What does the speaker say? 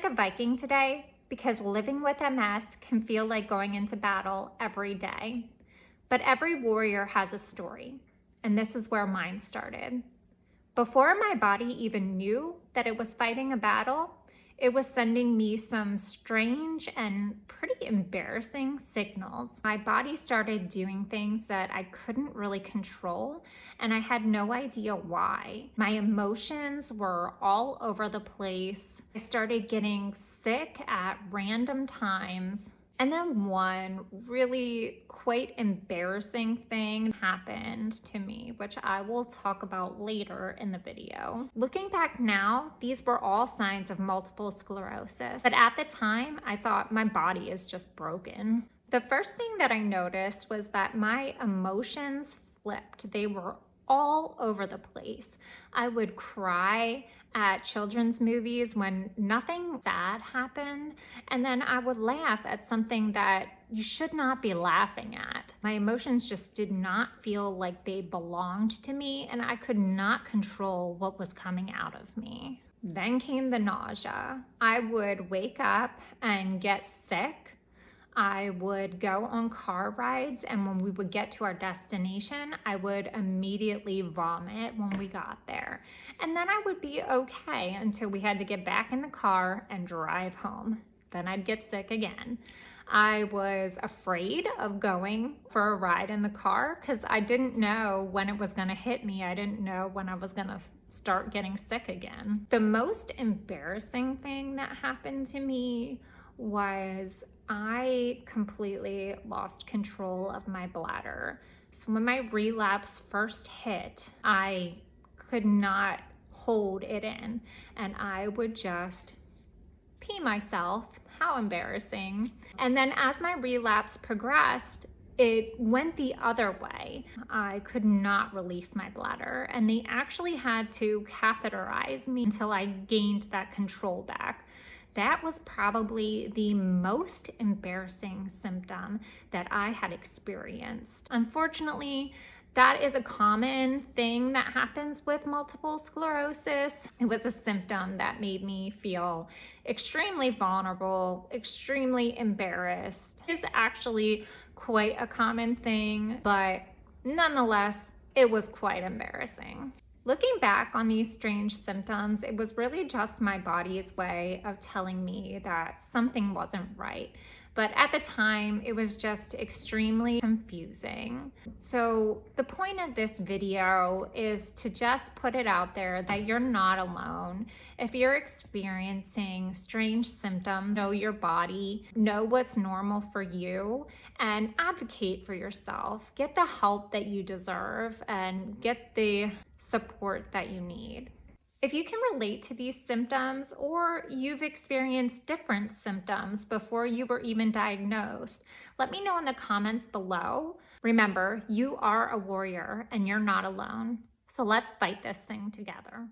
like a Viking today because living with MS can feel like going into battle every day. But every warrior has a story, and this is where mine started. Before my body even knew that it was fighting a battle, it was sending me some strange and pretty embarrassing signals. My body started doing things that I couldn't really control, and I had no idea why. My emotions were all over the place. I started getting sick at random times. And then one really quite embarrassing thing happened to me, which I will talk about later in the video. Looking back now, these were all signs of multiple sclerosis. But at the time, I thought my body is just broken. The first thing that I noticed was that my emotions flipped. They were all over the place. I would cry at children's movies when nothing sad happened, and then I would laugh at something that you should not be laughing at. My emotions just did not feel like they belonged to me, and I could not control what was coming out of me. Then came the nausea. I would wake up and get sick. I would go on car rides, and when we would get to our destination, I would immediately vomit when we got there. And then I would be okay until we had to get back in the car and drive home. Then I'd get sick again. I was afraid of going for a ride in the car because I didn't know when it was gonna hit me. I didn't know when I was gonna start getting sick again. The most embarrassing thing that happened to me was I completely lost control of my bladder. So when my relapse first hit, I could not hold it in, and I would just pee myself. How embarrassing. And then as my relapse progressed, it went the other way. I could not release my bladder, and they actually had to catheterize me until I gained that control back. That was probably the most embarrassing symptom that I had experienced. Unfortunately, that is a common thing that happens with multiple sclerosis. It was a symptom that made me feel extremely vulnerable, extremely embarrassed. It's actually quite a common thing, but nonetheless, it was quite embarrassing. Looking back on these strange symptoms, it was really just my body's way of telling me that something wasn't right. But at the time, it was just extremely confusing. So the point of this video is to just put it out there that you're not alone. If you're experiencing strange symptoms, know your body, know what's normal for you, and advocate for yourself. Get the help that you deserve and get the support that you need. If you can relate to these symptoms, or you've experienced different symptoms before you were even diagnosed, let me know in the comments below. Remember, you are a warrior and you're not alone. So let's fight this thing together.